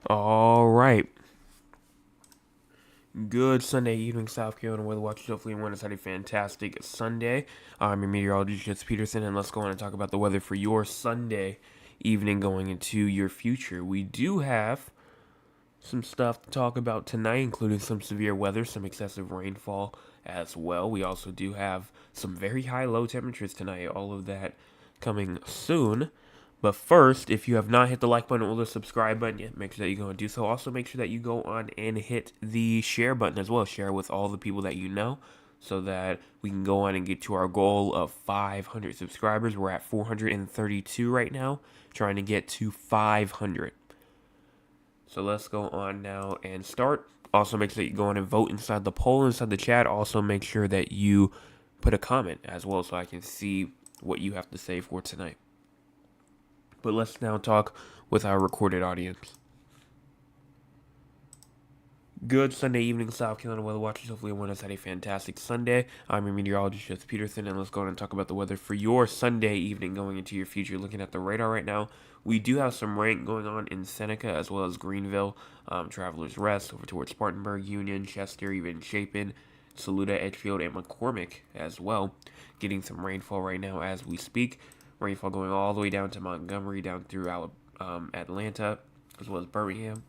All right. Good Sunday evening, South Carolina weather watchers. Hopefully, everyone has had a fantastic Sunday. I'm your meteorologist, Jess Peterson, and let's go on and talk about the weather for your Sunday evening going into your future. We do have some stuff to talk about tonight, including some severe weather, some excessive rainfall as well. We also do have some very high low temperatures tonight. All of that coming soon. But first, if you have not hit the like button or the subscribe button yet, make sure that you go and do so. Also, make sure that you go on and hit the share button as well. Share with all the people that you know so that we can go on and get to our goal of 500 subscribers. We're at 432 right now, trying to get to 500. So let's go on now and start. Also, make sure that you go on and vote inside the poll, inside the chat. Also, make sure that you put a comment as well so I can see what you have to say for tonight. But let's now talk with our recorded audience. Good Sunday evening, South Carolina weather watchers. Hopefully, everyone has had a fantastic Sunday. I'm your meteorologist, Jess Peterson, and let's go on and talk about the weather for your Sunday evening going into your future. Looking at the radar right now, we do have some rain going on in Seneca as well as Greenville, Travelers Rest, over towards Spartanburg, Union, Chester, even Chapin, Saluda, Edgefield, and McCormick as well. Getting some rainfall right now as we speak. Rainfall going all the way down to Montgomery, down through Atlanta, as well as Birmingham.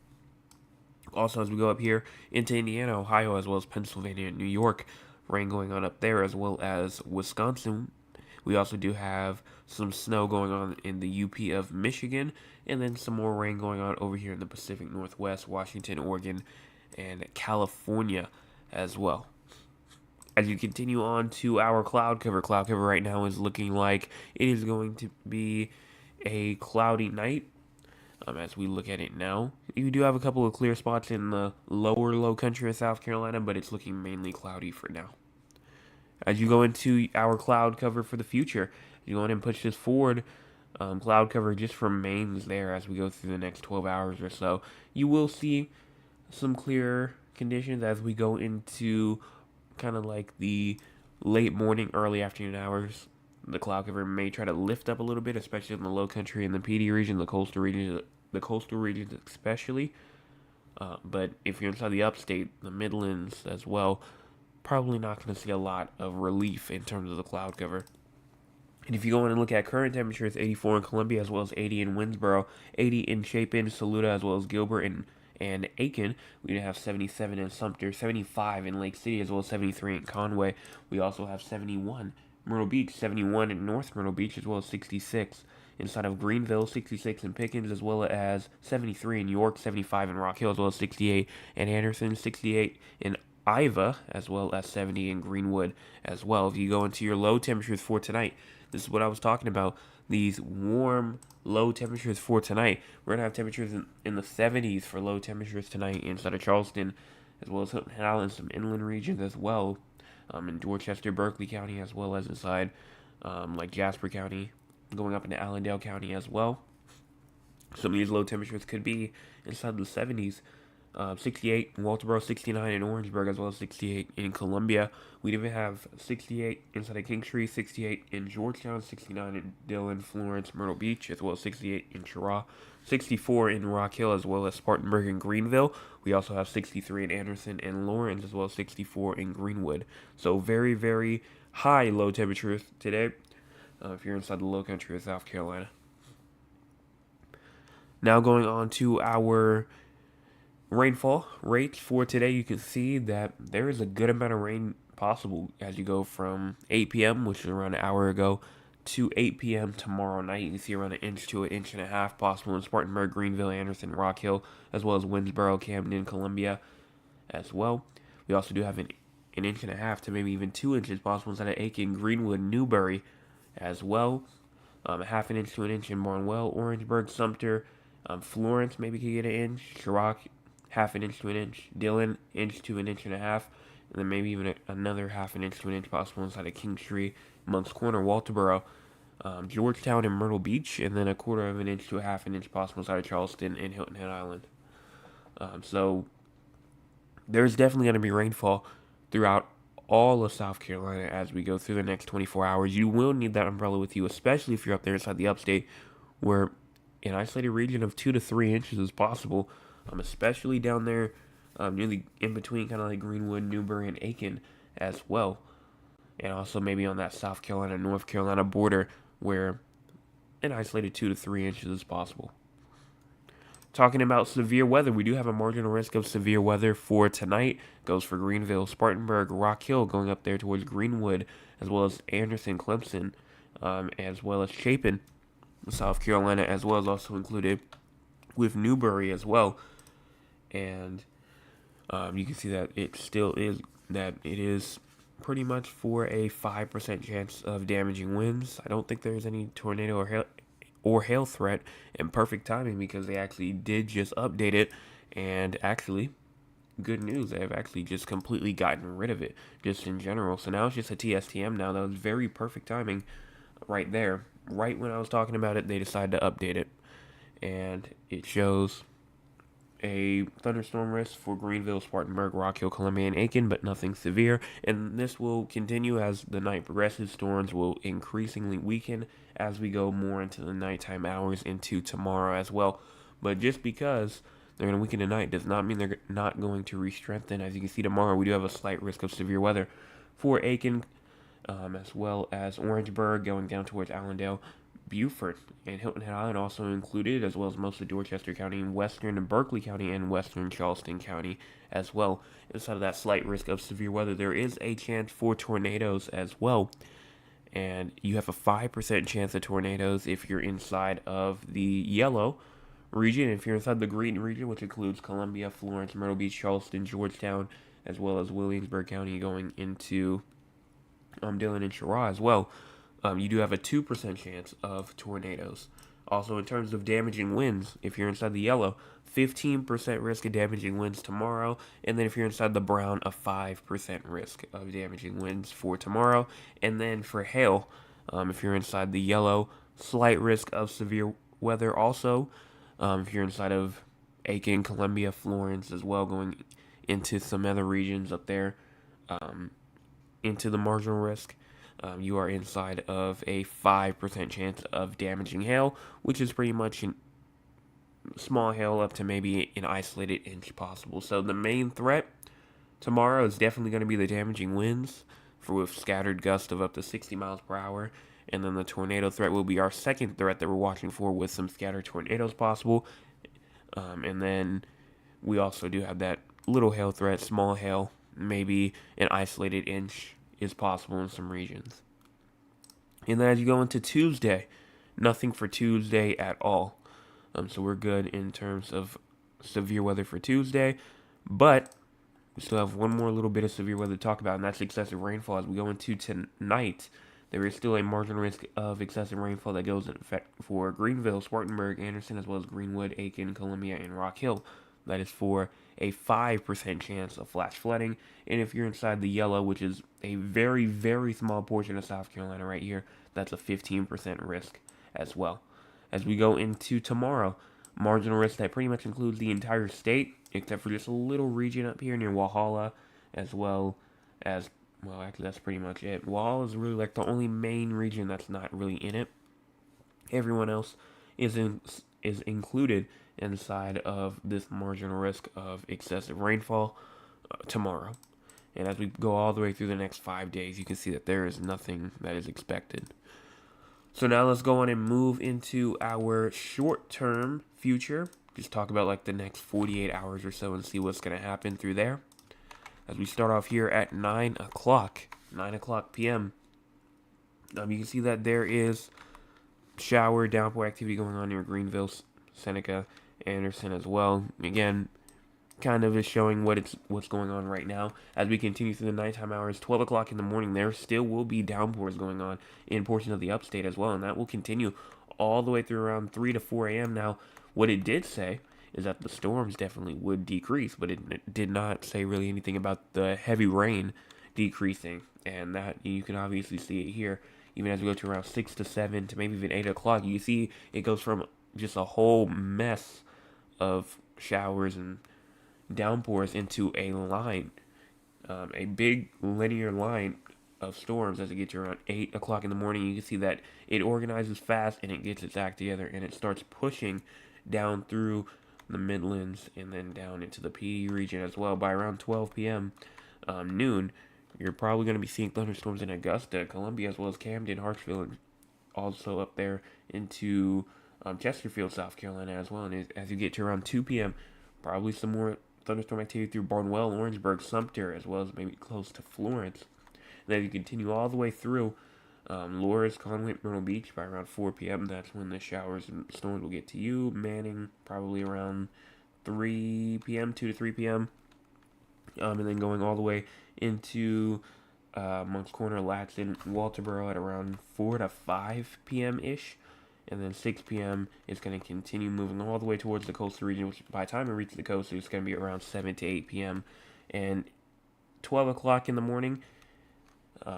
Also, as we go up here into Indiana, Ohio, as well as Pennsylvania and New York, rain going on up there, as well as Wisconsin. We also do have some snow going on in the UP of Michigan, and then some more rain going on over here in the Pacific Northwest, Washington, Oregon, and California as well. As you continue on to our cloud cover right now is looking like it is going to be a cloudy night. As we look at it now, you do have a couple of clear spots in the lower low country of South Carolina, but it's looking mainly cloudy for now. As you go into our cloud cover for the future, you go ahead and push this forward. Cloud cover just remains there as we go through the next 12 hours or so. You will see some clear conditions as we go into kind of like the late morning, early afternoon hours. The cloud cover may try to lift up a little bit, especially in the low country and the PD region, the coastal regions especially. But if you're inside the upstate, the Midlands as well, probably not going to see a lot of relief in terms of the cloud cover. And if you go in and look at current temperatures, 84 in Columbia as well as 80 in Winnsboro, 80 in Chapin, Saluda as well as Gilbert and Aiken. We have 77 in Sumter, 75 in Lake City as well as 73 in Conway. We also have 71 Myrtle Beach, 71 in North Myrtle Beach as well as 66 inside of Greenville, 66 in Pickens as well as 73 in York, 75 in Rock Hill as well as 68 in Anderson, 68 in Iva as well as 70 in Greenwood as well. If you go into your low temperatures for tonight, this is what I was talking about. These warm, low temperatures for tonight. We're going to have temperatures in the 70s for low temperatures tonight inside of Charleston, as well as Hilton Head Island, some inland regions as well, in Dorchester, Berkeley County, as well as inside like Jasper County, going up into Allendale County as well. Some of these low temperatures could be inside the 70s. 68 in Walterboro, 69 in Orangeburg, as well as 68 in Columbia. We even have 68 inside of Kingstree, 68 in Georgetown, 69 in Dillon, Florence, Myrtle Beach, as well as 68 in Cheraw, 64 in Rock Hill, as well as Spartanburg and Greenville. We also have 63 in Anderson and Lawrence, as well as 64 in Greenwood. So very, very high low temperatures today if you're inside the low country of South Carolina. Now going on to our rainfall rates for today, you can see that there is a good amount of rain possible as you go from 8 p.m., which is around an hour ago, to 8 p.m. tomorrow night. You can see around an inch to an inch and a half possible in Spartanburg, Greenville, Anderson, Rock Hill, as well as Winnsboro, Camden, Columbia as well. We also do have an inch and a half to maybe even 2 inches possible inside of Aiken, Greenwood, Newberry as well. A half an inch to an inch in Barnwell, Orangeburg, Sumter, Florence maybe could get an inch, Chirac, half an inch to an inch, Dillon, inch to an inch and a half, and then maybe even another half an inch to an inch possible inside of Kingstree, Moncks Corner, Walterboro, Georgetown, and Myrtle Beach, and then a quarter of an inch to a half an inch possible inside of Charleston and Hilton Head Island. So there's definitely going to be rainfall throughout all of South Carolina as we go through the next 24 hours. You will need that umbrella with you, especially if you're up there inside the upstate where an isolated region of 2 to 3 inches is possible, especially down there nearly in between kind of like Greenwood, Newberry, and Aiken as well. And also maybe on that South Carolina, North Carolina border where an isolated 2 to 3 inches is possible. Talking about severe weather, we do have a marginal risk of severe weather for tonight. Goes for Greenville, Spartanburg, Rock Hill, going up there towards Greenwood, as well as Anderson, Clemson, as well as Chapin, South Carolina, as well as also included with Newberry as well. And you can see that it still is pretty much for a 5% chance of damaging winds. I don't think there's any tornado or hail threat, and perfect timing because they actually did just update it, and actually good news, they have actually just completely gotten rid of it just in general. So now it's just a TSTM now. That was very perfect timing right there. Right when I was talking about it, they decided to update it, and it shows a thunderstorm risk for Greenville, Spartanburg, Rock Hill, Columbia, and Aiken, but nothing severe. And this will continue as the night progresses. Storms will increasingly weaken as we go more into the nighttime hours into tomorrow as well. But just because they're going to weaken tonight does not mean they're not going to re-strengthen. As you can see tomorrow, we do have a slight risk of severe weather for Aiken, as well as Orangeburg going down towards Allendale. Beaufort and Hilton Head Island also included, as well as most of Dorchester County, western and Berkeley County, and western Charleston County as well. Inside of that slight risk of severe weather, there is a chance for tornadoes as well. And you have a 5% chance of tornadoes if you're inside of the yellow region. If you're inside the green region, which includes Columbia, Florence, Myrtle Beach, Charleston, Georgetown, as well as Williamsburg County going into Dillon and Cheraw as well, you do have a 2% chance of tornadoes. Also, in terms of damaging winds, if you're inside the yellow, 15% risk of damaging winds tomorrow. And then if you're inside the brown, a 5% risk of damaging winds for tomorrow. And then for hail, if you're inside the yellow, slight risk of severe weather also. If you're inside of Aiken, Columbia, Florence as well, going into some other regions up there, into the marginal risk. You are inside of a 5% chance of damaging hail, which is pretty much a small hail up to maybe an isolated inch possible. So the main threat tomorrow is definitely going to be the damaging winds with scattered gusts of up to 60 miles per hour. And then the tornado threat will be our second threat that we're watching for, with some scattered tornadoes possible. And then we also do have that little hail threat, small hail, maybe an isolated inch is possible in some regions. And then as you go into Tuesday, nothing for Tuesday at all. So we're good in terms of severe weather for Tuesday, but we still have one more little bit of severe weather to talk about, and that's excessive rainfall. As we go into tonight, there is still a marginal risk of excessive rainfall that goes in effect for Greenville, Spartanburg, Anderson, as well as Greenwood, Aiken, Columbia, and Rock Hill. That is for a 5% chance of flash flooding. And if you're inside the yellow, which is a very, very small portion of South Carolina right here, that's a 15% risk as well. As we go into tomorrow, marginal risk that pretty much includes the entire state, except for just a little region up here near Walhalla, as well as, well, actually, that's pretty much it. Walhalla is really like the only main region that's not really in it. Everyone else is included inside of this marginal risk of excessive rainfall tomorrow. And as we go all the way through the next 5 days, you can see that there is nothing that is expected. So now let's go on and move into our short-term future. Just talk about like the next 48 hours or so and see what's going to happen through there. As we start off here at 9 o'clock p.m., you can see that there is shower, downpour activity going on near Greenville, Seneca, Anderson as well. Again, kind of is showing what's going on right now. As we continue through the nighttime hours, 12 o'clock in the morning, there still will be downpours going on in portions of the upstate as well, and that will continue all the way through around 3 to 4 a.m. Now, what it did say is that the storms definitely would decrease, but it did not say really anything about the heavy rain decreasing, and that you can obviously see it here. Even as we go to around 6 to 7 to maybe even 8 o'clock, you see it goes from just a whole mess of showers and downpours into a line, a big linear line of storms as it gets around 8 o'clock in the morning. You can see that it organizes fast and it gets its act together and it starts pushing down through the Midlands and then down into the PD region as well. By around 12 p.m. Noon, you're probably going to be seeing thunderstorms in Augusta, Columbia, as well as Camden, Hartsville, and also up there into Chesterfield, South Carolina as well. And as you get to around 2 p.m., probably some more thunderstorm activity through Barnwell, Orangeburg, Sumter, as well as maybe close to Florence. And then you continue all the way through Loris, Conway, Myrtle Beach by around 4 p.m. That's when the showers and storms will get to you. Manning, probably around 3 p.m., 2 to 3 p.m. And then going all the way into Moncks Corner, Latson, Walterboro at around 4 to 5 p.m. ish. And then 6 p.m. is going to continue moving all the way towards the coastal region, which by the time it reaches the coast, it's going to be around 7 to 8 p.m. And 12 o'clock in the morning,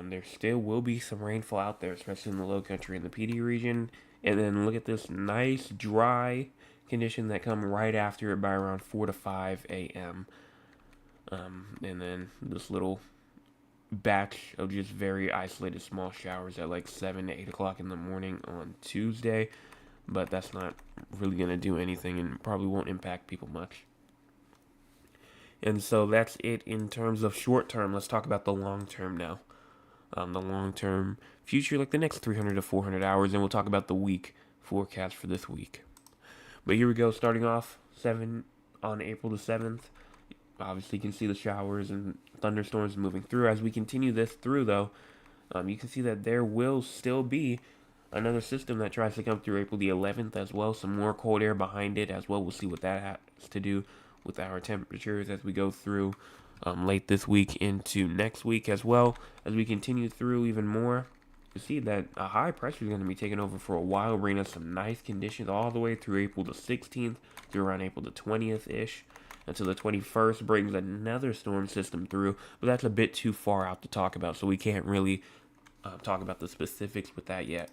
there still will be some rainfall out there, especially in the low country in the PD region. And then look at this nice dry condition that come right after it by around 4 to 5 a.m. And then this little batch of just very isolated small showers at like 7 to 8 o'clock in the morning on Tuesday. But that's not really going to do anything and probably won't impact people much. And so that's it in terms of short term. Let's talk about the long term now. The long term future, like the next 300 to 400 hours. And we'll talk about the week forecast for this week. But here we go, starting off on April the 7th. Obviously, you can see the showers and thunderstorms moving through. As we continue this through, though, you can see that there will still be another system that tries to come through April the 11th as well. Some more cold air behind it as well. We'll see what that has to do with our temperatures as we go through late this week into next week as well. As we continue through even more, you see that a high pressure is going to be taking over for a while, bringing us some nice conditions all the way through April the 16th, through around April the 20th-ish. Until the 21st brings another storm system through, but that's a bit too far out to talk about, so we can't really talk about the specifics with that yet.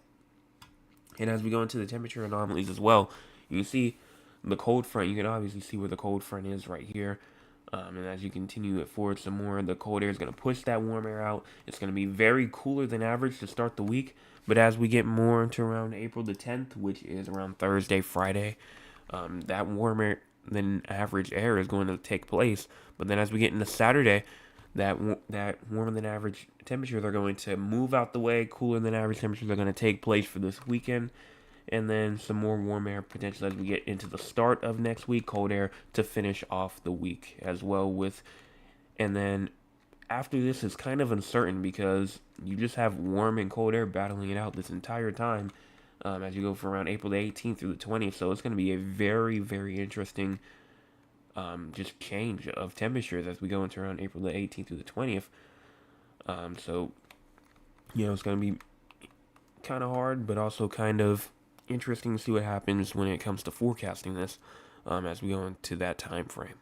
And as we go into the temperature anomalies as well, you can see the cold front. You can obviously see where the cold front is right here. And as you continue it forward some more, the cold air is going to push that warm air out. It's going to be very cooler than average to start the week, but as we get more into around April the 10th, which is around Thursday, Friday, that warmer than average air is going to take place. But then as we get into Saturday, that warmer than average temperatures are going to move out the way. Cooler than average temperatures are going to take place for this weekend. And then some more warm air potential as we get into the start of next week. Cold air to finish off the week as well with. And then after this is kind of uncertain because you just have warm and cold air battling it out this entire time. As you go from around April the 18th through the 20th. So it's going to be a very, very interesting just change of temperatures as we go into around April the 18th through the 20th. So, it's going to be kind of hard, but also kind of interesting to see what happens when it comes to forecasting this as we go into that time frame.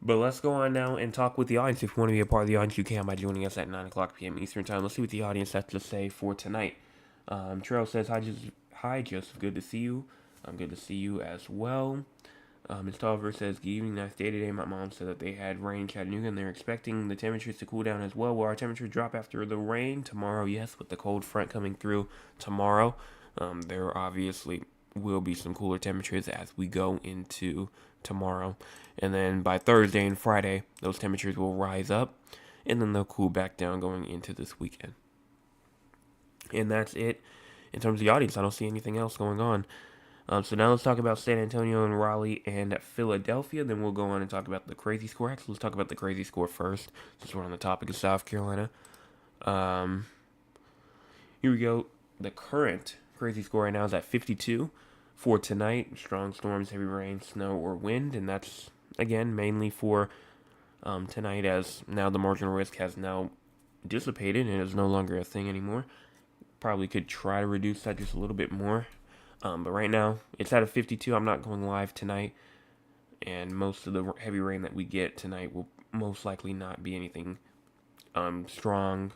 But let's go on now and talk with the audience. If you want to be a part of the audience, you can by joining us at 9 o'clock p.m. Eastern Time. Let's see what the audience has to say for tonight. Terrell says, hi, Joseph, good to see you. I'm good to see you as well. Ms. Tolliver says, good evening, nice day today. My mom said that they had rain in Chattanooga, and they're expecting the temperatures to cool down as well. Will our temperature drop after the rain? Tomorrow, yes, with the cold front coming through tomorrow. There obviously will be some cooler temperatures as we go into tomorrow. And then by Thursday and Friday, those temperatures will rise up, and then they'll cool back down going into this weekend. And that's it in terms of the audience. I don't see anything else going on. So now let's talk about San Antonio and Raleigh and Philadelphia. Then we'll go on and talk about the crazy score. Actually, let's talk about the crazy score first, since we're on the topic of South Carolina. Here we go. The current crazy score right now is at 52 for tonight. Strong storms, heavy rain, snow, or wind. And that's, again, mainly for tonight, as now the marginal risk has now dissipated and is no longer a thing anymore. Probably could try to reduce that just a little bit more. But right now, it's at a 52. I'm not going live tonight. And most of the heavy rain that we get tonight will most likely not be anything strong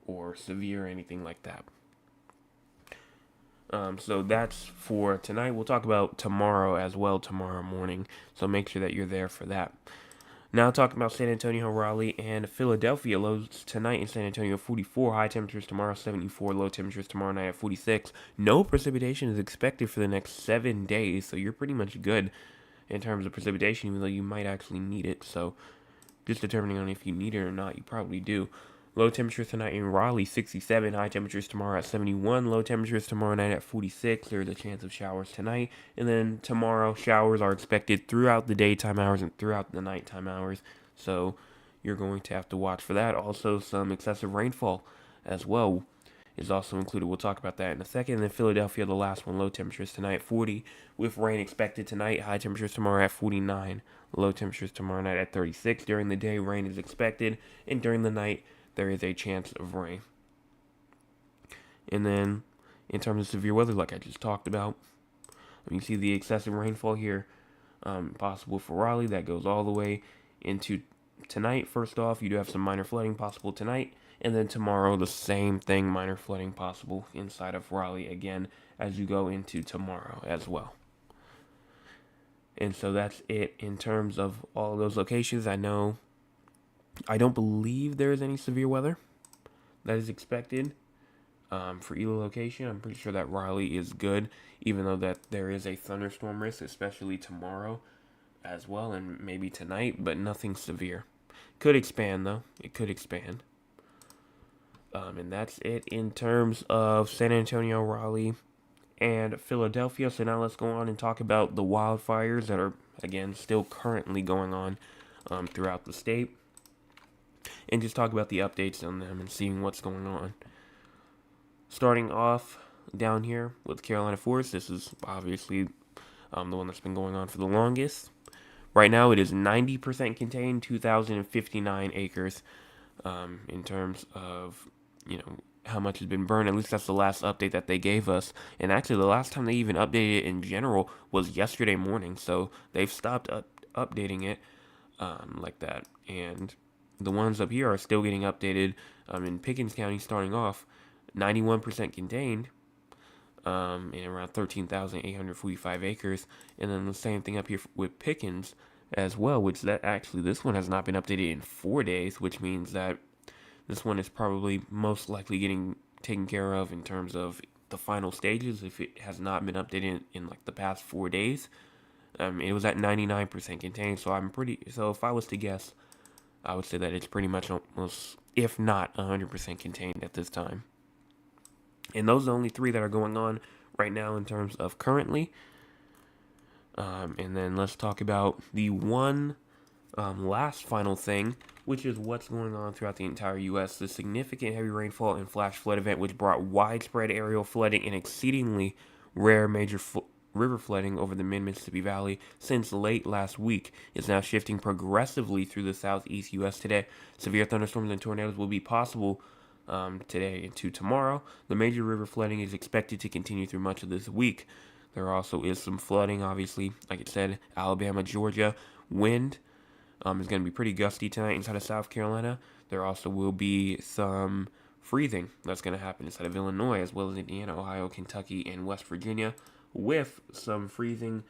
or severe or anything like that. So that's for tonight. We'll talk about tomorrow as well, tomorrow morning. So make sure that you're there for that. Now talking about San Antonio, Raleigh, and Philadelphia. Lows tonight in San Antonio 44, high temperatures tomorrow 74, low temperatures tomorrow night at 46. No precipitation is expected for the next 7 days, so you're pretty much good in terms of precipitation, even though you might actually need it. So just determining on if you need it or not, you probably do. Low temperatures tonight in Raleigh, 67. High temperatures tomorrow at 71. Low temperatures tomorrow night at 46. There's a chance of showers tonight. And then tomorrow, showers are expected throughout the daytime hours and throughout the nighttime hours. So you're going to have to watch for that. Also, some excessive rainfall as well is also included. We'll talk about that in a second. And then Philadelphia, the last one, low temperatures tonight, 40, with rain expected tonight. High temperatures tomorrow at 49. Low temperatures tomorrow night at 36. During the day, rain is expected. And during the night, there is a chance of rain. And then, in terms of severe weather, like I just talked about, you see the excessive rainfall here, possible for Raleigh. That goes all the way into tonight. First off, you do have some minor flooding possible tonight. And then tomorrow, the same thing, minor flooding possible inside of Raleigh again as you go into tomorrow as well. And so that's it in terms of all of those locations. I don't believe there is any severe weather that is expected for either location. I'm pretty sure that Raleigh is good, even though that there is a thunderstorm risk, especially tomorrow as well, and maybe tonight, but nothing severe. Could expand, though. It could expand. And that's it in terms of San Antonio, Raleigh, and Philadelphia. So now let's go on and talk about the wildfires that are, again, still currently going on throughout the state. And just talk about the updates on them and seeing what's going on. Starting off down here with Carolina Forest, this is obviously the one that's been going on for the longest. Right now it is 90% contained, 2,059 acres in terms of, how much has been burned. At least that's the last update that they gave us. And actually the last time they even updated it in general was yesterday morning. So they've stopped updating it like that. And the ones up here are still getting updated. In Pickens County, starting off, 91% contained, in around 13,845 acres. And then the same thing up here with Pickens as well, which this one has not been updated in 4 days, which means that this one is probably most likely getting taken care of in terms of the final stages if it has not been updated in like the past 4 days. It was at 99% contained, so if I was to guess, I would say that it's pretty much almost, if not 100% contained at this time. And those are the only 3 that are going on right now in terms of currently. And then let's talk about the one last final thing, which is what's going on throughout the entire U.S. The significant heavy rainfall and flash flood event, which brought widespread aerial flooding and exceedingly rare major river flooding over the mid-Mississippi Valley since late last week, is now shifting progressively through the southeast U.S. today. Severe thunderstorms and tornadoes will be possible today into tomorrow. The major river flooding is expected to continue through much of this week. There also is some flooding, obviously, like it said, Alabama, Georgia. Wind is going to be pretty gusty tonight inside of South Carolina. There also will be some freezing that's going to happen inside of Illinois, as well as Indiana, Ohio, Kentucky, and West Virginia, with some freezing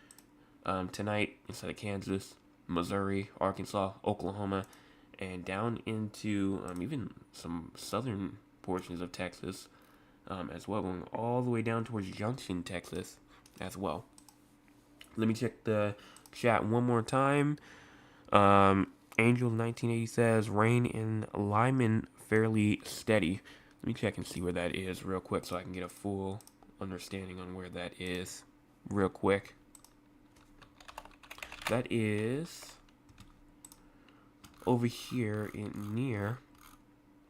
tonight inside of Kansas, Missouri, Arkansas, Oklahoma, and down into even some southern portions of Texas as well, going all the way down towards Junction, Texas as well. Let me check the chat one more time. Angel 1980 says rain in Lyman fairly steady. Let me check and see where that is real quick so I can get a full understanding on where that is real quick. That is over here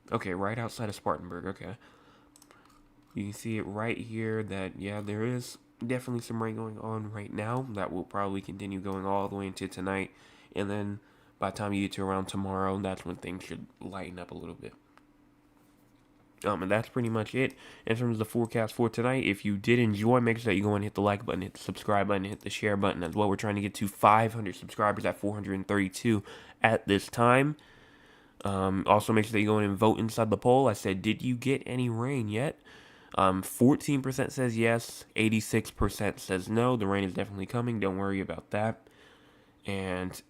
right outside of Spartanburg. Okay, you can see it right here that there is definitely some rain going on right now. That will probably continue going all the way into tonight, and then by the time you get to around tomorrow, that's when things should lighten up a little bit. And that's pretty much it in terms of the forecast for tonight. If you did enjoy, make sure that you go and hit the like button, hit the subscribe button, hit the share button as well. We're trying to get to 500 subscribers at 432 at this time. Also, make sure that you go in and vote inside the poll. I said, did you get any rain yet? 14% says yes, 86% says no. The rain is definitely coming. Don't worry about that. And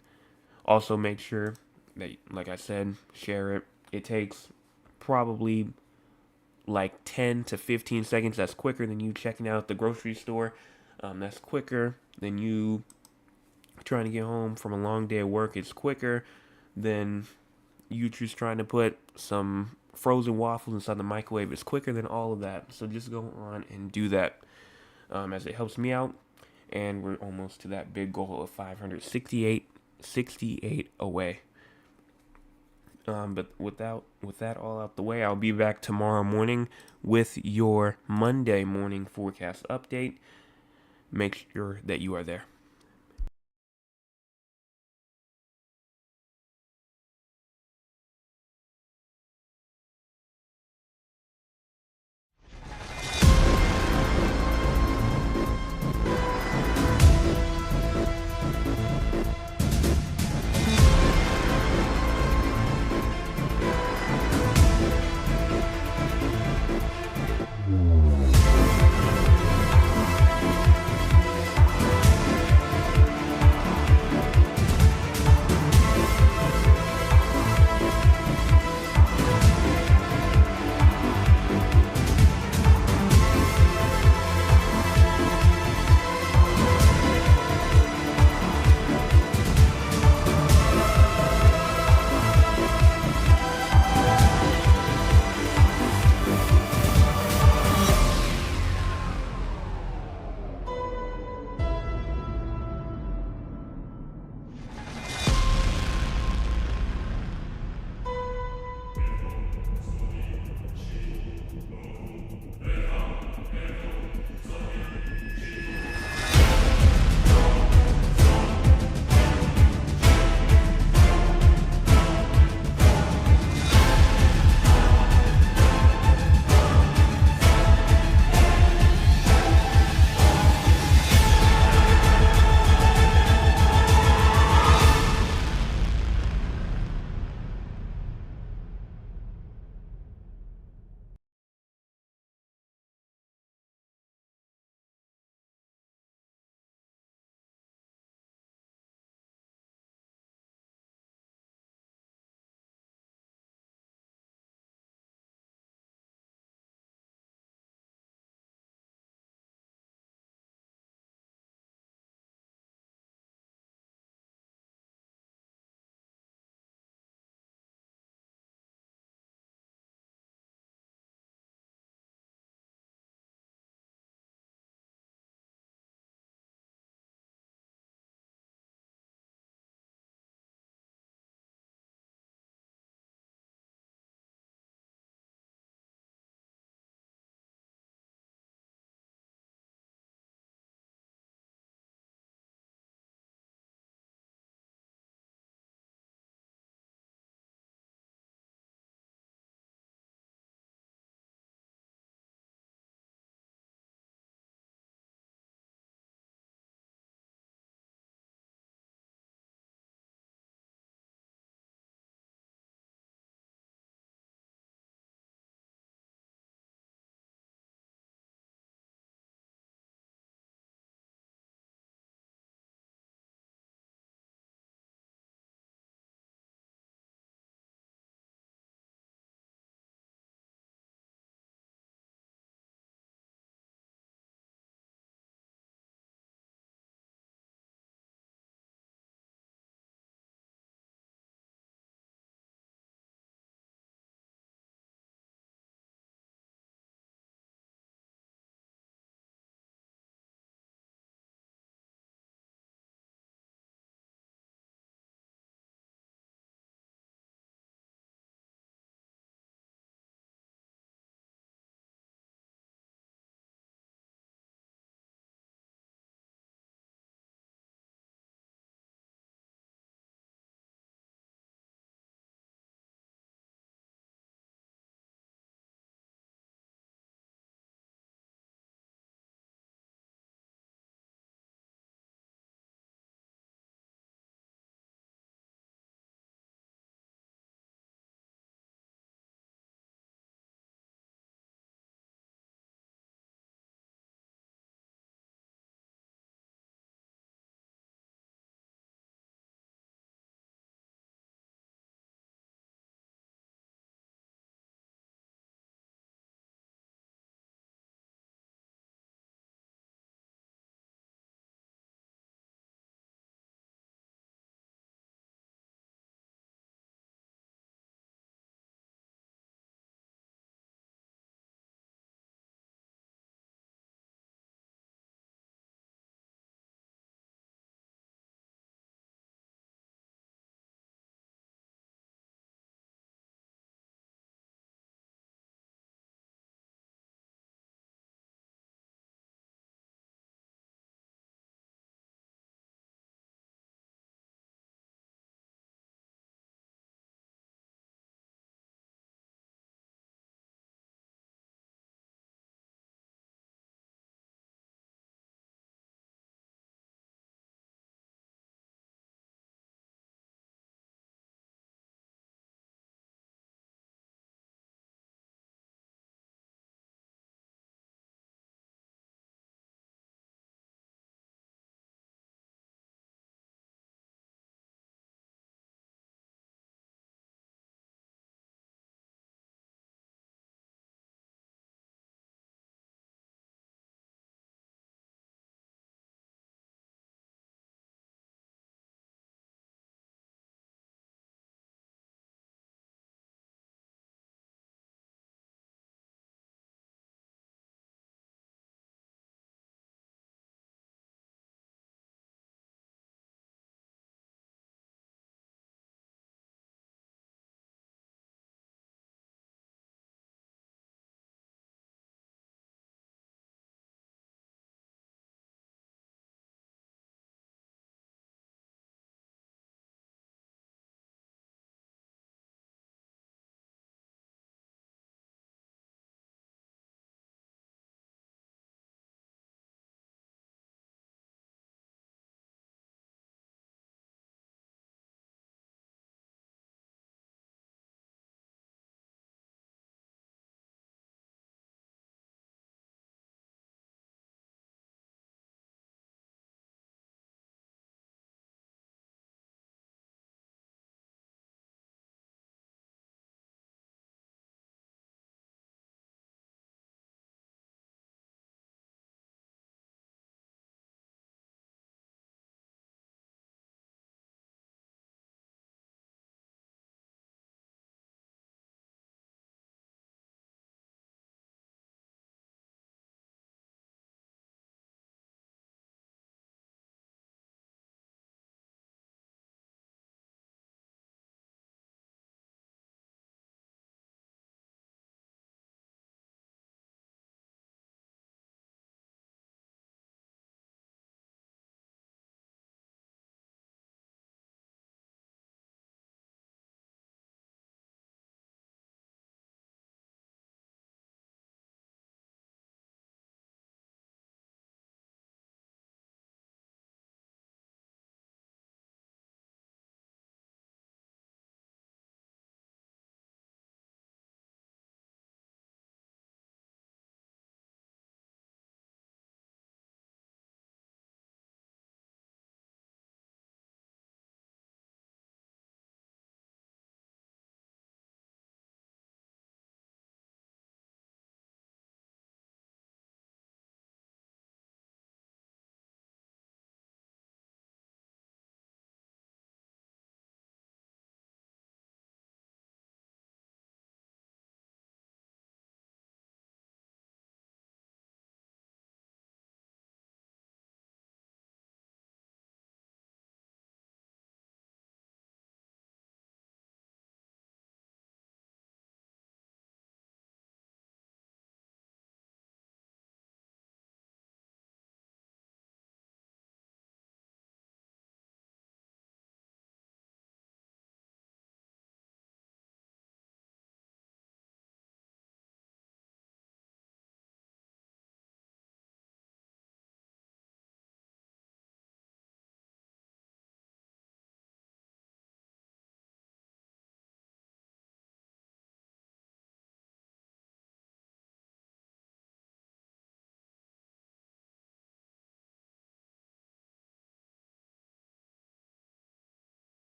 Also, make sure that, like I said, share it. It takes probably like 10 to 15 seconds. That's quicker than you checking out at the grocery store. That's quicker than you trying to get home from a long day of work. It's quicker than you just trying to put some frozen waffles inside the microwave. It's quicker than all of that. So just go on and do that, as it helps me out. And we're almost to that big goal of 568 away. But with that all out the way, I'll be back tomorrow morning with your Monday morning forecast update. Make sure that you are there.